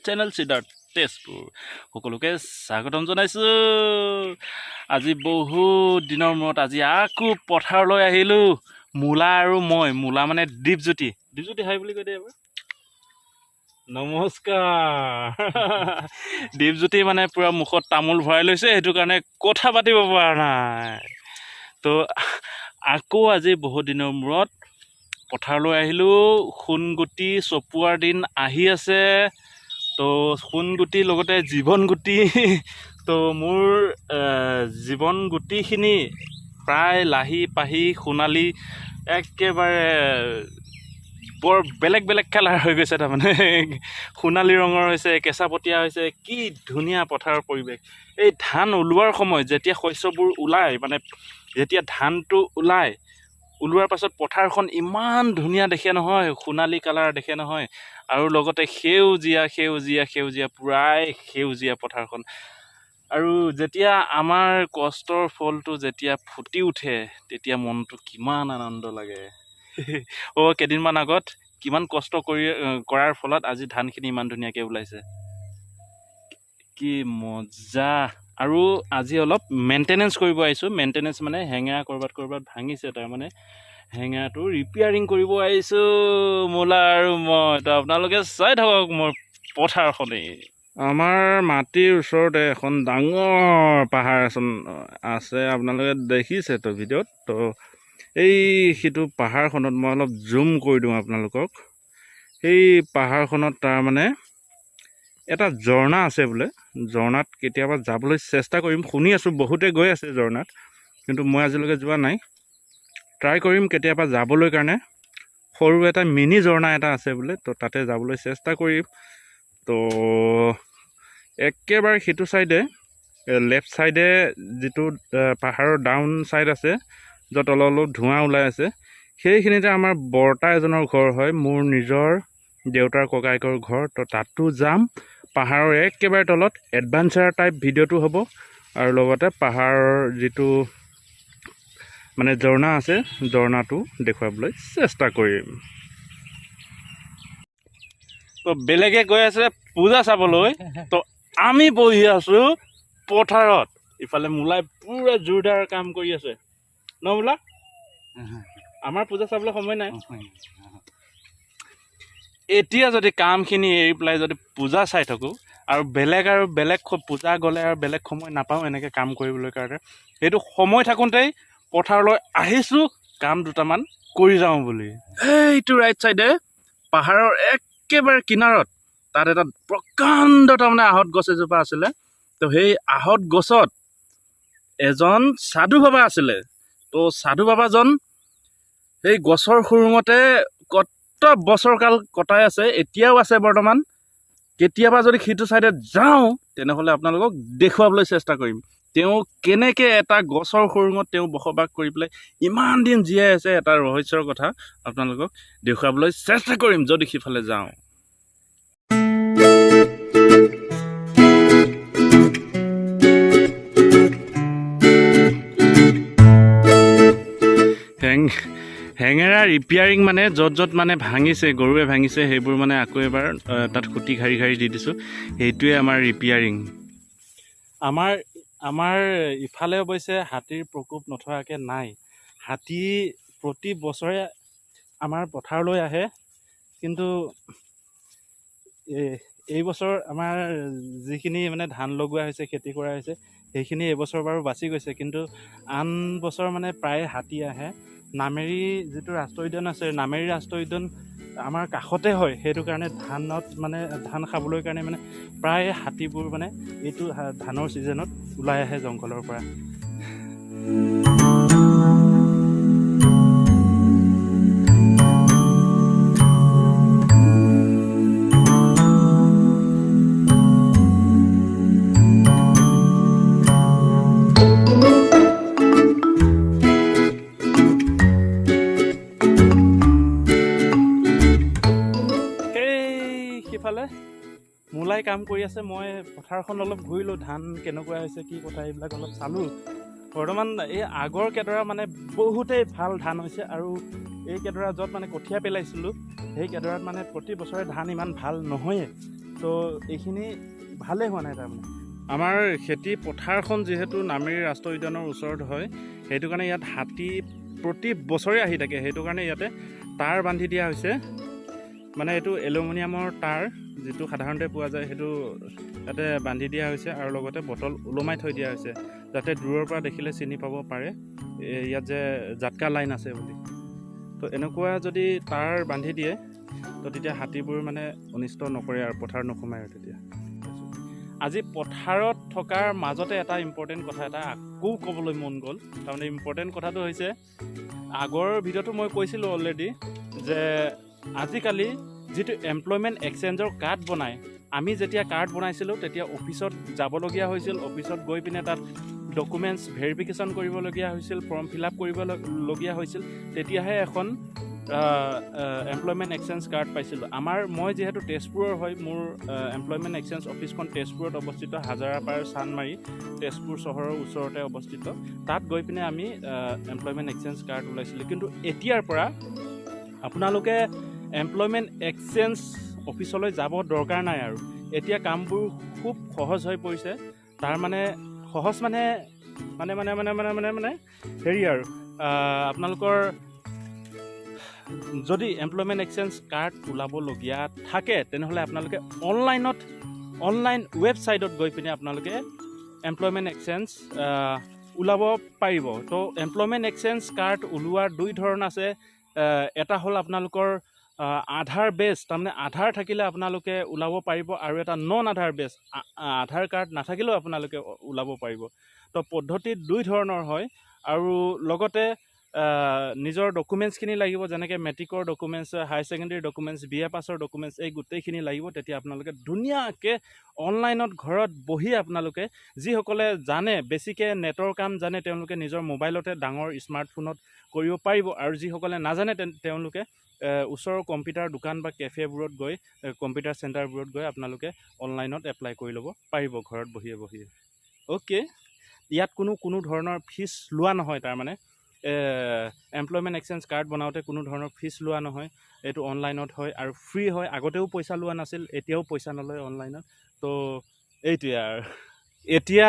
Channel cedar Tezpur সকলোকে স্বাগতম জনাইছোঁ। আজি বহুত দিনৰ মূৰত আজি আকৌ পথাৰলৈ আহিলোঁ। মূলা আৰু মূলা মানে দীপজ্যোতি হাই বুলি কৈ দিয়ে এবাৰ। নমস্কাৰ। দীপজ্যোতি মানে পূৰা মুখত তামোল ভৰাই লৈছে, সেইটো কাৰণে কথা পাতিব পৰা নাই। তো আকৌ আজি বহুত দিনৰ মূৰত পথাৰলৈ আহিলোঁ। সোণগুটি চপোৱাৰ দিন আহি আছে। তো সোণগুটিৰ লগতে জীৱন গুটি। তো মোৰ জীৱন গুটিখিনি প্ৰায় লাহি পাহি সোণালী একেবাৰে বৰ বেলেগ বেলেগ কালাৰ হৈ গৈছে। তাৰমানে সোণালী ৰঙৰ হৈছে, কেঁচাপতীয়া হৈছে। কি ধুনীয়া পথাৰৰ পৰিৱেশ। এই ধান ওলোৱাৰ সময়ত যেতিয়া শস্যবোৰ ওলায়, মানে যেতিয়া ধানটো ওলোৱাৰ পাছত পথাৰখন ইমান ধুনীয়া দেখে নহয়, সোণালী কালাৰ দেখে নহয়। আৰু লগতে সেউজীয়া প্ৰায় সেউজীয়া পথাৰখন। আৰু যেতিয়া আমাৰ কষ্টৰ ফলটো যেতিয়া ফুটি উঠে, তেতিয়া মনটো কিমান আনন্দ লাগে। কেইদিনমান আগত কিমান কষ্ট কৰাৰ ফলত আজি ধানখিনি ইমান ধুনীয়াকৈ ওলাইছে। কি মজা। আৰু আজি অলপ মেইনটেনেঞ্চ কৰিব আহিছোঁ। মেইনটেনেঞ্চ মানে হেঙেৰা ক'ৰবাত ভাঙিছে, তাৰমানে হেঙেৰাটো ৰিপেয়াৰিং কৰিব আহিছোঁ। মূলা আৰু তো আপোনালোকে চাই থাকক মোৰ পথাৰখনেই। আমাৰ মাটিৰ ওচৰতে এখন ডাঙৰ পাহাৰ আছে, আপোনালোকে দেখিছে তো ভিডিঅ'ত। তো সিটো পাহাৰখনত মই অলপ জুম কৰি দিওঁ আপোনালোকক। সেই পাহাৰখনত তাৰমানে এটা ঝৰ্ণা আছে বোলে। ঝৰ্ণাত কেতিয়াবা যাবলৈ চেষ্টা কৰিম। শুনি আছোঁ বহুতে গৈ আছে ঝৰ্ণাত, কিন্তু মই আজিলৈকে যোৱা নাই। ট্ৰাই কৰিম কেতিয়াবা যাবলৈ কাৰণে। সৰু এটা মিনি ঝৰ্ণা এটা আছে বোলে, তো তাতে যাবলৈ চেষ্টা কৰিম। তো একেবাৰে সিটো ছাইডে লেফ্ট ছাইডে যিটো পাহাৰৰ ডাউন ছাইড আছে, য'ত অলপ ধোঁৱা ওলাই আছে, সেইখিনিতে আমাৰ বৰ্তা এজনৰ ঘৰ হয়, মোৰ নিজৰ দেউতাৰ ককায়েকৰ ঘৰ। তো তাতো যাম। পাহাৰৰ একেবাৰে তলত এডভেঞ্চাৰ টাইপ ভিডিঅ'টো হ'ব, আৰু লগতে পাহাৰৰ যিটো মানে ঝৰ্ণা আছে, ঝৰ্ণাটো দেখুৱাবলৈ চেষ্টা কৰিম। তো বেলেগে গৈ আছে পূজা চাবলৈ, তো আমি বহি আছোঁ পথাৰত। ইফালে মূলাই পুৰা জোৰদাৰ কাম কৰি আছে ন মূলা? আমাৰ পূজা চাবলৈ সময় নাই। এতিয়া যদি কামখিনি এৰি পেলাই যদি পূজা চাই থাকোঁ, আৰু বেলেগ পূজা গ'লে আৰু বেলেগ সময় নাপাওঁ এনেকৈ কাম কৰিবলৈ কাৰণে। সেইটো সময় থাকোঁতেই পথাৰলৈ আহিছোঁ কাম দুটামান কৰি যাওঁ বুলি। এইটো ৰাইট ছাইডে পাহাৰৰ একেবাৰে কিনাৰত তাত এটা প্ৰকাণ্ড তাৰমানে আহঁত গছ এজোপা আছিলে। তো সেই আহঁত গছত এজন সাধু বাবা আছিলে। তো সাধু বাবাজন সেই গছৰ খুৰুঙতে কত বছৰ কাল কটাই আছে, এতিয়াও আছে বৰ্তমান। কেতিয়াবা যদি সিটো ছাইডে যাওঁ, তেনেহ'লে আপোনালোকক দেখুৱাবলৈ চেষ্টা কৰিম তেওঁ কেনেকৈ এটা গছৰ খুৰুঙত তেওঁ বসবাস কৰি পেলাই ইমান দিন জীয়াই আছে। এটা ৰহস্যৰ কথা আপোনালোকক দেখুৱাবলৈ চেষ্টা কৰিম যদি সিফালে যাওঁ। হেঙেৰা ৰিপেয়াৰিং মানে য'ত মানে ভাঙিছে, গৰুৱে ভাঙিছে, সেইবোৰ মানে আকৌ এবাৰ তাত খুটি ঘাৰি দি দিছোঁ। সেইটোৱে আমাৰ ৰিপেয়াৰিং। আমাৰ ইফালে অৱশ্যে হাতীৰ প্ৰকোপ নথকাকৈ নাই। হাতী প্ৰতি বছৰে আমাৰ পথাৰলৈ আহে, কিন্তু এই বছৰ আমাৰ যিখিনি মানে ধান লগোৱা হৈছে, খেতি কৰা হৈছে, সেইখিনি এইবছৰ বাৰু বাচি গৈছে। কিন্তু আন বছৰ মানে প্ৰায় হাতী আহে। নামেৰি যিটো ৰাষ্ট্ৰীয় উদ্যান আছে, নামেৰি ৰাষ্ট্ৰীয় উদ্যান আমাৰ কাষতে হয়। সেইটো কাৰণে ধান খাবলৈ কাৰণে মানে প্ৰায় হাতীবোৰ মানে এইটো ধানৰ ছিজনত ওলাই আহে জংঘলৰ পৰা। সিফালে মূলাই কাম কৰি আছে। মই পথাৰখন অলপ ঘূৰিলোঁ, ধান কেনেকুৱা হৈছে, কি কথা, এইবিলাক অলপ চালোঁ। বৰ্তমান এই আগৰ কেডৰা মানে বহুতেই ভাল ধান হৈছে, আৰু এই কেডৰা য'ত মানে কঠীয়া পেলাইছিলোঁ, সেই কেডৰাত মানে প্ৰতি বছৰে ধান ইমান ভাল নহয়েই। তো এইখিনি ভালেই হোৱা নাই তাৰমানে। আমাৰ খেতি পথাৰখন যিহেতু নামেৰি ৰাষ্ট্ৰীয় উদ্যানৰ ওচৰত হয়, সেইটো কাৰণে ইয়াত হাতী প্ৰতি বছৰে আহি থাকে। সেইটো কাৰণে ইয়াতে তাঁৰ বান্ধি দিয়া হৈছে, মানে এইটো এলুমিনিয়ামৰ তাঁৰ যিটো সাধাৰণতে পোৱা যায়, সেইটো ইয়াতে বান্ধি দিয়া হৈছে আৰু লগতে বটল ওলমাই থৈ দিয়া হৈছে, যাতে দূৰৰ পৰা দেখিলে চিনি পাব পাৰে ইয়াত যে জাটকা লাইন আছে বুলি। তো এনেকুৱা যদি তাঁৰ বান্ধি দিয়ে তো তেতিয়া হাতীবোৰ মানে অনিষ্ট নকৰে আৰু পথাৰত নোসোমায় আৰু তেতিয়া। আজি পথাৰত থকাৰ মাজতে এটা ইম্পৰ্টেণ্ট কথা এটা আকৌ ক'বলৈ মন গ'ল। তাৰমানে ইম্পৰ্টেণ্ট কথাটো হৈছে, আগৰ ভিডিঅ'টো মই কৈছিলোঁ অলৰেডি যে আজিকালি যিটো এমপ্লয়মেণ্ট এক্সচেঞ্জৰ কাৰ্ড বনায়, আমি যেতিয়া কাৰ্ড বনাইছিলোঁ তেতিয়া অফিচত যাবলগীয়া হৈছিল, অফিচত গৈ পিনে তাত ডকুমেণ্টছ ভেৰিফিকেশ্যন কৰিবলগীয়া হৈছিল, ফৰ্ম ফিল আপ কৰিবলগীয়া হৈছিল, তেতিয়াহে এখন এমপ্লয়মেণ্ট এক্সচেঞ্জ কাৰ্ড পাইছিলোঁ। মই যিহেতু তেজপুৰৰ হয়, মোৰ এমপ্লয়মেণ্ট এক্সচেঞ্জ অফিচখন তেজপুৰত অৱস্থিত, হাজাৰাপাৰ চানমাৰি, তেজপুৰ চহৰৰ ওচৰতে অৱস্থিত। তাত গৈ পিনে আমি এমপ্লয়মেণ্ট এক্সচেঞ্জ কাৰ্ড ওলাইছিলোঁ। কিন্তু এতিয়াৰ পৰা আপোনালোকে এমপ্লয়মেণ্ট এক্সচেঞ্জ অফিচলৈ যাব দৰকাৰ নাই আৰু। এতিয়া কামবোৰ খুব সহজ হৈ পৰিছে। তাৰমানে সহজ মানে হেৰি আৰু, আপোনালোকৰ যদি এমপ্লয়মেণ্ট এক্সচেঞ্জ কাৰ্ড ওলাবলগীয়া থাকে তেনেহ'লে আপোনালোকে অনলাইন ৱেবছাইটত গৈ পিনে আপোনালোকে এমপ্লয়মেণ্ট এক্সচেঞ্জ ওলাব পাৰিব। তো এমপ্লয়মেণ্ট এক্সচেঞ্জ কাৰ্ড ওলোৱাৰ দুই ধৰণ আছে। এটা হ'ল আপোনালোকৰ আধাৰ বেছ, তাৰমানে আধাৰ থাকিলে আপোনালোকে ওলাব পাৰিব, আৰু এটা নন আধাৰ বেছ, আধাৰ কাৰ্ড নাথাকিলেও আপোনালোকে ওলাব পাৰিব। তো পদ্ধতি দুই ধৰণৰ হয়। আৰু লগতে নিজৰ ডকুমেণ্টছখিনি লাগিব, যেনেকৈ মেট্ৰিকৰ documents, higher secondary documents, BA পাছৰ ডকুমেণ্টছ, এই গোটেইখিনি লাগিব। তেতিয়া আপোনালোকে ধুনীয়াকৈ অনলাইনত ঘৰত বহি আপোনালোকে, যিসকলে জানে বেছিকৈ নেটৰ কাম জানে, তেওঁলোকে নিজৰ মোবাইলতে ডাঙৰ স্মাৰ্টফোনত কৰিব পাৰিব, আৰু যিসকলে নাজানে তেওঁলোকে ওচৰৰ কম্পিউটাৰ দোকান বা কেফেবোৰত গৈ, কম্পিউটাৰ চেণ্টাৰবোৰত গৈ আপোনালোকে অনলাইনত এপ্লাই কৰি ল'ব পাৰিব ঘৰত বহিয়ে। অ'কে, ইয়াত কোনো ধৰণৰ ফিজ লোৱা নহয়। তাৰমানে এমপ্লয়মেণ্ট এক্সচেঞ্জ কাৰ্ড বনাওঁতে কোনো ধৰণৰ ফিজ লোৱা নহয়, এইটো অনলাইনত হয় আৰু ফ্ৰী হয়। আগতেও পইচা লোৱা নাছিল, এতিয়াও পইচা নলয় অনলাইনত। তো এইটোৱে আৰু। এতিয়া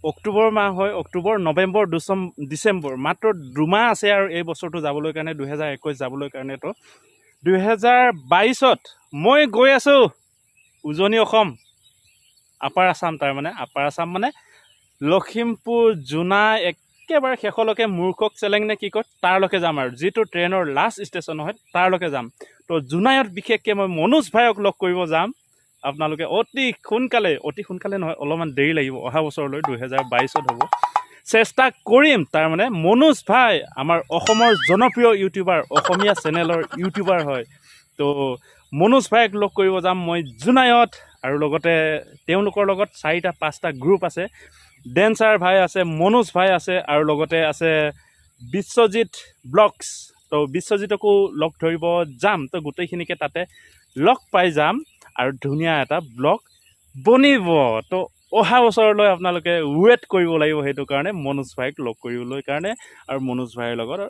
অক্টোবৰ মাহ হয়, অক্টোবৰ, নৱেম্বৰ, ডিচেম্বৰ, মাত্ৰ 2 মাহ আছে আৰু এই বছৰটো যাবলৈ কাৰণে, 2021 যাবলৈ কাৰণে। তো 2022ত মই গৈ আছোঁ উজনি অসম, আপাৰ আছাম। তাৰমানে আপাৰ আছাম মানে লখিমপুৰ, জোনাই, একেবাৰে শেষলৈকে মূৰ্খক চেলেং নে কি কয়, তাৰলৈকে যাম আৰু। যিটো ট্ৰেইনৰ লাষ্ট ষ্টেচন হয় তাৰলৈকে যাম। তো জোনাইত বিশেষকৈ মই মনোজ ভাইক লগ কৰিব যাম। আপোনালোকে অতি সোনকালে নহয়, অলপমান দেৰি লাগিব, অহা বছৰলৈ 2022ত হ'ব, চেষ্টা কৰিম। তাৰমানে মনোজ ভাই আমাৰ অসমৰ জনপ্ৰিয় ইউটিউবাৰ, অসমীয়া চেনেলৰ ইউটিউবাৰ হয়। তো মনোজ ভাইক লগ কৰিব যাম মই জোনাইত। আৰু লগতে তেওঁলোকৰ লগত 4-5টা গ্ৰুপ আছে। ডেন্সাৰ ভাই আছে, মনোজ ভাই আছে, আৰু লগতে আছে বিশ্বজিৎ ব্লগছ। তো বিশ্বজিতকো লগ ধৰিব যাম। তো গোটেইখিনিকে তাতে লগ পাই যাম আৰু ধুনীয়া এটা ব্লগ বনিব। তো অহা বছৰলৈ আপোনালোকে ৱেইট কৰিব লাগিব, সেইটো কাৰণে মনোজ ভাইক লগ কৰিবলৈ কাৰণে। আৰু মনোজ ভাইৰ লগত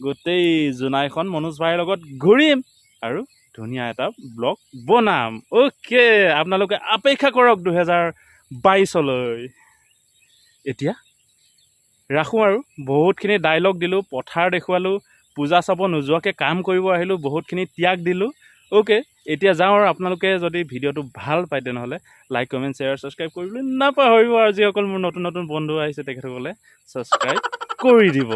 গোটেই জোনাইখন মনোজ ভাইৰ লগত ঘূৰিম আৰু ধুনীয়া এটা ব্লগ বনাম। অ'কে, আপোনালোকে অপেক্ষা কৰক 2022লৈ। এতিয়া ৰাখোঁ আৰু। বহুতখিনি ডাইলগ দিলোঁ, পথাৰ দেখুৱালোঁ, পূজা চাব নোযোৱাকৈ কাম কৰিব আহিলোঁ, বহুতখিনি ত্যাগ দিলোঁ। অ'কে, এতিয়া যাওঁ আৰু। আপোনালোকে যদি ভিডিঅ'টো ভাল পায় তেনেহ'লে লাইক, কমেণ্ট, শ্বেয়াৰ, ছাবস্ক্ৰাইব কৰিবলৈ নাপাহৰিব। আৰু যিসকল মোৰ নতুন বন্ধু আহিছে তেখেতসকলে ছাবস্ক্ৰাইব কৰি দিব।